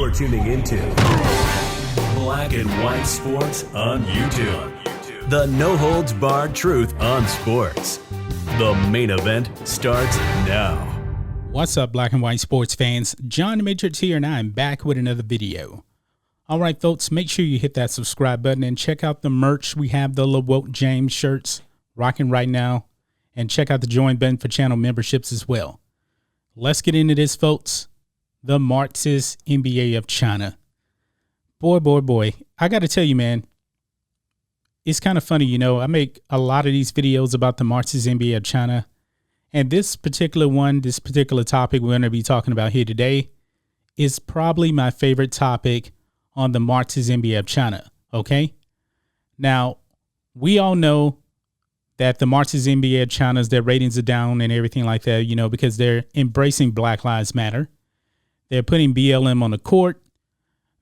You're tuning into Black and White Sports on YouTube. The no-holds-barred truth on sports. The main event starts now. What's up, Black and White sports fans? John the Matrix here, and I'm back with another video. All right, folks, make sure you hit that subscribe button and check out the merch. We have the LaWoke James shirts rocking right now. And check out the join button for channel memberships as well. Let's get into this, folks. The Marxist NBA of China. Boy. I got to tell you, man, it's kind of funny. You know, I make a lot of these videos about the Marxist NBA of China. And this particular topic we're going to be talking about here today is probably my favorite topic on the Marxist NBA of China. Okay. Now, we all know that the Marxist NBA of China's, their ratings are down and everything like that, you know, because they're embracing Black Lives Matter. They're putting BLM on the court.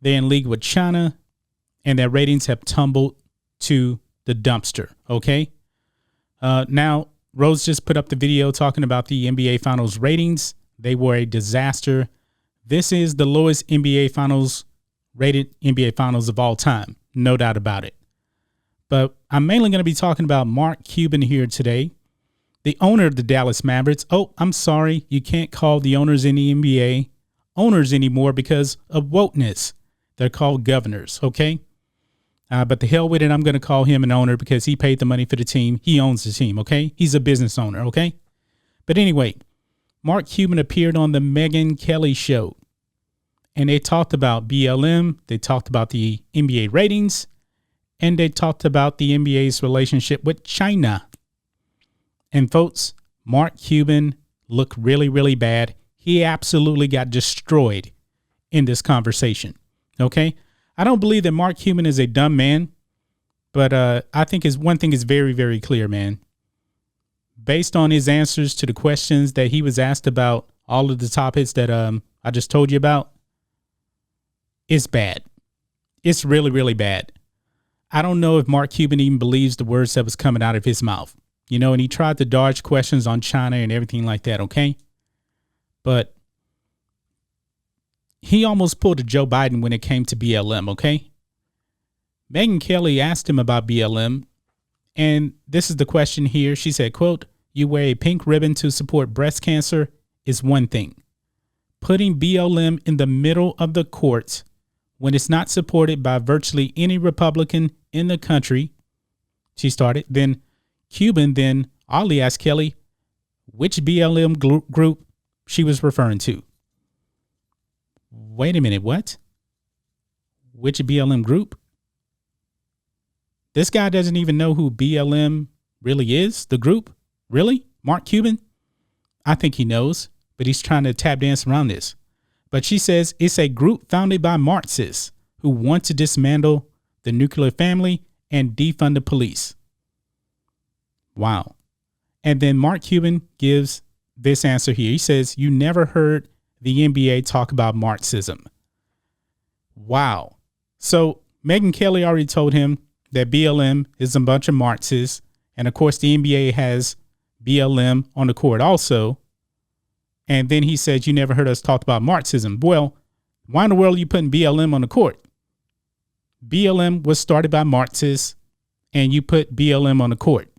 They're in league with China, and their ratings have tumbled to the dumpster. Okay. Now, Rose just put up the video talking about the NBA Finals ratings. They were a disaster. This is the lowest NBA Finals rated NBA Finals of all time. No doubt about it. But I'm mainly going to be talking about Mark Cuban here today, the owner of the Dallas Mavericks. Oh, I'm sorry. You can't call the owners in the NBA owners anymore because of wokeness. They're called governors. Okay. But the hell with it. I'm going to call him an owner because he paid the money for the team. He owns the team. Okay. He's a business owner. Okay. But anyway, Mark Cuban appeared on the Megyn Kelly show and they talked about BLM. They talked about the NBA ratings. And they talked about the NBA's relationship with China. And folks, Mark Cuban looked really, really bad. He absolutely got destroyed in this conversation. Okay. I don't believe that Mark Cuban is a dumb man, but I think one thing is very, very clear, man. Based on his answers to the questions that he was asked about all of the topics that I just told you about, it's bad. It's really, really bad. I don't know if Mark Cuban even believes the words that was coming out of his mouth, you know, and he tried to dodge questions on China and everything like that. Okay. But he almost pulled a Joe Biden when it came to BLM. Okay. Megyn Kelly asked him about BLM. And this is the question here. She said, quote, "You wear a pink ribbon to support breast cancer is one thing. Putting BLM in the middle of the courts when it's not supported by virtually any Republican in the country," she started. Then Cuban then oddly asked Kelly which BLM group she was referring to. Wait a minute, what? Which BLM group? This guy doesn't even know who BLM really is, the group? Really? Mark Cuban? I think he knows, but he's trying to tap dance around this. But she says it's a group founded by Marxists who want to dismantle the nuclear family and defund the police. Wow. And then Mark Cuban gives this answer here. He says, "You never heard the NBA talk about Marxism." Wow. So Megyn Kelly already told him that BLM is a bunch of Marxists. And of course, the NBA has BLM on the court also. And then he said, "You never heard us talk about Marxism." Well, why in the world are you putting BLM on the court? BLM was started by Marxists, and you put BLM on the court.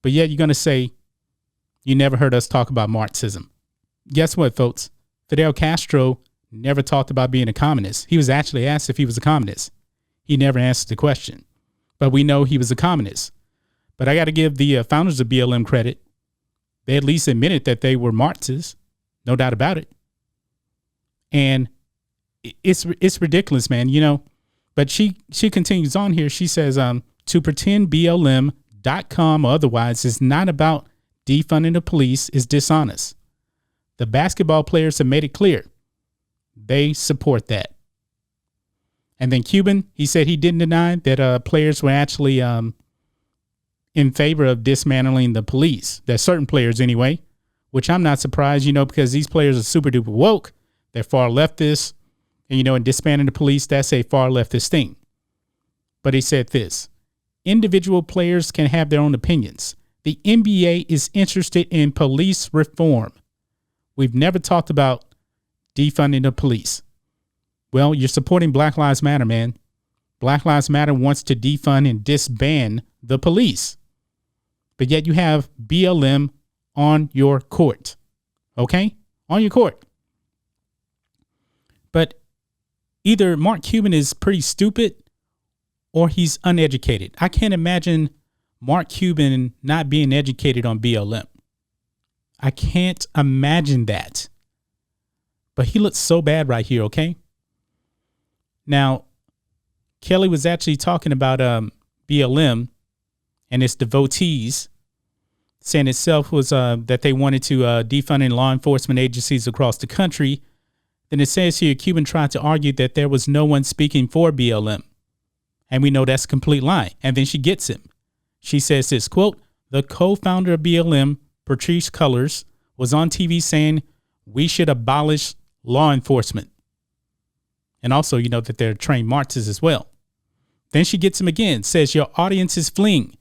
But yet you're going to say, "You never heard us talk about Marxism." Guess what, folks? Fidel Castro never talked about being a communist. He was actually asked if he was a communist. He never answered the question. But we know he was a communist. But I got to give the founders of BLM credit. They at least admitted that they were Marxists, no doubt about it. And it's ridiculous, man, you know. But she continues on here. She says, "To pretend BLM.com or otherwise is not about defunding the police is dishonest. The basketball players have made it clear. They support that." And then Cuban, he said he didn't deny that players were actually in favor of dismantling the police. That certain players anyway, which I'm not surprised, you know, because these players are super duper woke. They're far leftist. And, you know, and disbanding the police, that's a far leftist thing. But he said this: "Individual players can have their own opinions. The NBA is interested in police reform. We've never talked about defunding the police." Well, you're supporting Black Lives Matter, man. Black Lives Matter wants to defund and disband the police. But yet you have BLM on your court. Okay? On your court. But either Mark Cuban is pretty stupid or he's uneducated. I can't imagine Mark Cuban not being educated on BLM. I can't imagine that. But he looks so bad right here, okay? Now, Kelly was actually talking about BLM and its devotees, saying itself was that they wanted to defund law enforcement agencies across the country. Then it says here, Cuban tried to argue that there was no one speaking for BLM. And we know that's a complete lie. And then she gets him. She says this, quote, the co-founder of BLM, Patrisse Cullors, was on TV saying we should abolish law enforcement. And also, you know that they're trained Marxists as well. Then she gets him again, says your audience is fleeing.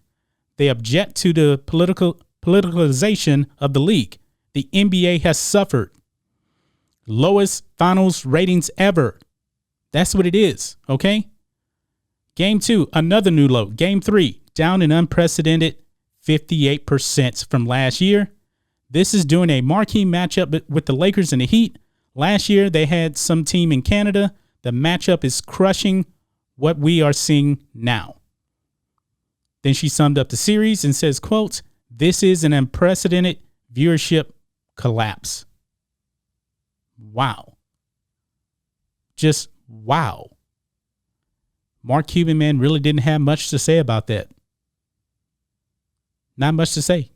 They object to the politicalization of the league. The NBA has suffered. Lowest finals ratings ever. That's what it is, okay? Game 2, another new low. Game 3, down an unprecedented 58% from last year. This is during a marquee matchup with the Lakers and the Heat. Last year, they had some team in Canada. The matchup is crushing what we are seeing now. Then she summed up the series and says, quote, this is an unprecedented viewership collapse. Wow. Just wow. Mark Cuban, man, really didn't have much to say about that. Not much to say.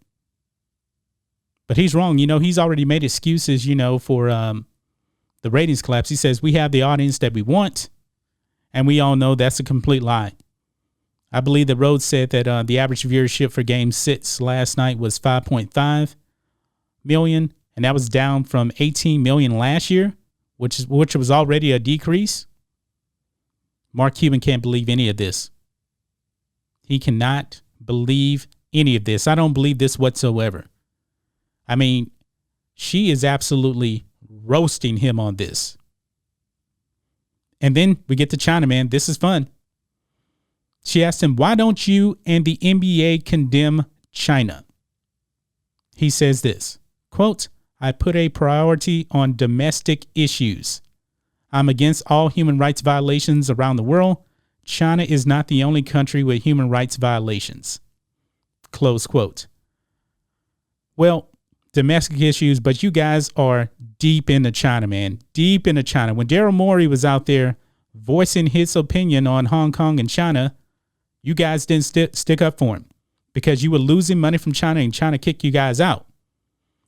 But he's wrong. You know, he's already made excuses, you know, for the ratings collapse. He says we have the audience that we want. And we all know that's a complete lie. I believe the Rhodes said that the average viewership for Game 6 last night was 5.5 million. And that was down from 18 million last year, which was already a decrease. Mark Cuban can't believe any of this. He cannot believe any of this. I don't believe this whatsoever. I mean, she is absolutely roasting him on this. And then we get to China, man. This is fun. She asked him, why don't you and the NBA condemn China? He says this, quote, I put a priority on domestic issues. I'm against all human rights violations around the world. China is not the only country with human rights violations. Close quote. Well, domestic issues, but you guys are deep into China, man. Deep into China. When Daryl Morey was out there voicing his opinion on Hong Kong and China, you guys didn't stick up for him because you were losing money from China and China kicked you guys out.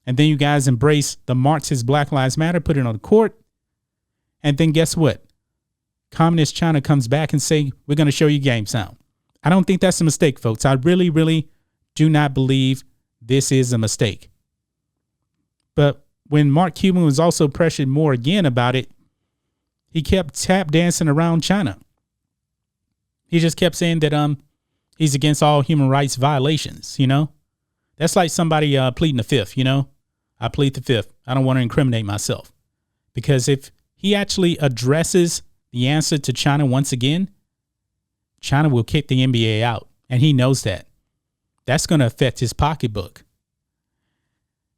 And then you guys embrace the Marxist Black Lives Matter, put it on the court. And then guess what? Communist China comes back and say, we're going to show you game sound. I don't think that's a mistake, folks. I really, really do not believe this is a mistake. But when Mark Cuban was also pressured more again about it, he kept tap dancing around China. He just kept saying that he's against all human rights violations, you know? That's like somebody pleading the fifth, you know? I plead the fifth. I don't want to incriminate myself. Because if he actually addresses the answer to China once again, China will kick the NBA out. And he knows that. That's going to affect his pocketbook.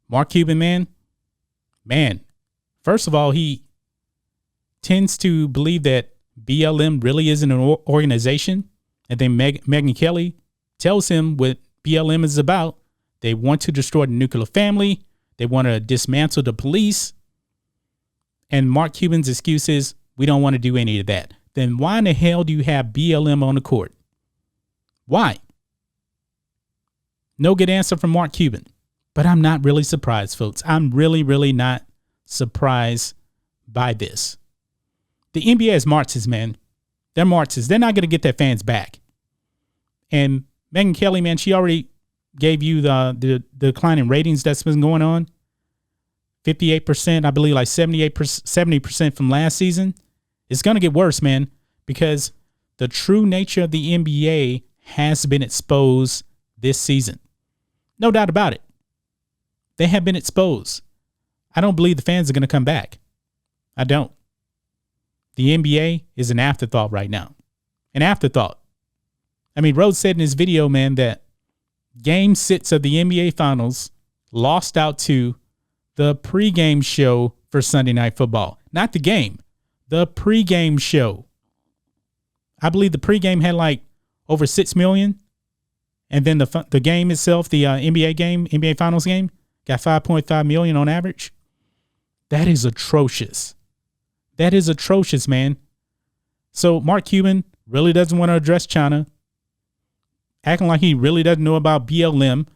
Mark Cuban, man, first of all, he tends to believe that BLM really isn't an organization. And then Megyn Kelly tells him what BLM is about. They want to destroy the nuclear family. They want to dismantle the police. And Mark Cuban's excuse is, we don't want to do any of that. Then why in the hell do you have BLM on the court? Why? No good answer from Mark Cuban. But I'm not really surprised, folks. I'm really, really not surprised by this. The NBA is Marxists, man. They're Marxists. They're not going to get their fans back. And Megyn Kelly, man, she already gave you the decline in ratings that's been going on. 58%, I believe like 70% from last season. It's going to get worse, man, because the true nature of the NBA has been exposed this season. No doubt about it. They have been exposed. I don't believe the fans are going to come back. I don't. the NBA is an afterthought right now. An afterthought. I mean, Rhodes said in his video, man, that Game 6 of the NBA Finals lost out to the pregame show for Sunday Night Football. Not the game, the pregame show. I believe the pregame had like over 6 million. And then the game itself, the NBA Finals game, got 5.5 million on average. That is atrocious. That is atrocious, man. So Mark Cuban really doesn't want to address China, acting like he really doesn't know about BLM.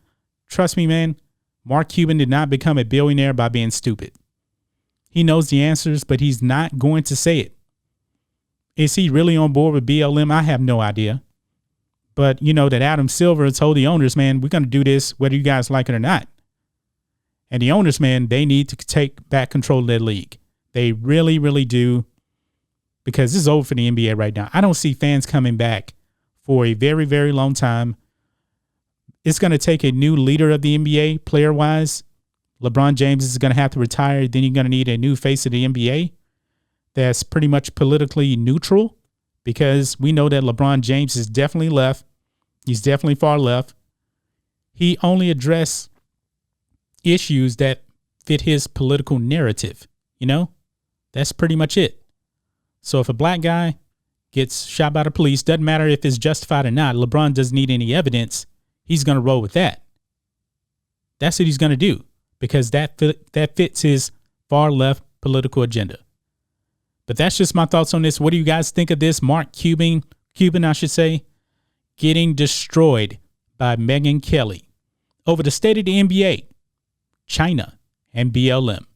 Trust me, man, Mark Cuban did not become a billionaire by being stupid. He knows the answers, but he's not going to say it. Is he really on board with BLM? I have no idea. But you know that Adam Silver told the owners, man, we're going to do this whether you guys like it or not. And the owners, man, they need to take back control of their league. They really, really do. Because this is over for the NBA right now. I don't see fans coming back for a very, very long time. It's going to take a new leader of the NBA, player-wise. LeBron James is going to have to retire. Then you're going to need a new face of the NBA that's pretty much politically neutral, because we know that LeBron James is definitely left. He's definitely far left. He only addressed issues that fit his political narrative. You know, that's pretty much it. So if a black guy gets shot by the police, doesn't matter if it's justified or not, LeBron doesn't need any evidence. He's going to roll with that. That's what he's going to do, because that fits his far left political agenda. But that's just my thoughts on this. What do you guys think of this? Mark Cuban, I should say, getting destroyed by Megyn Kelly over the state of the NBA, China, and BLM.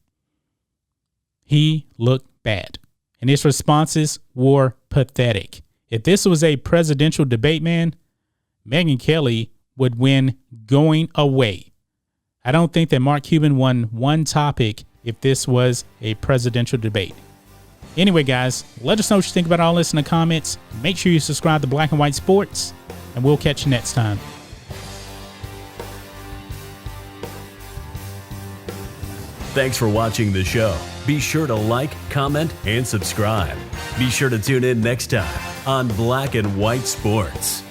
He looked bad, and his responses were pathetic. If this was a presidential debate, man, Megyn Kelly would win going away. I don't think that Mark Cuban won one topic if this was a presidential debate. Anyway, guys, let us know what you think about all this in the comments. Make sure you subscribe to Black and White Sports, and we'll catch you next time. Thanks for watching the show. Be sure to like, comment, and subscribe. Be sure to tune in next time on Black and White Sports.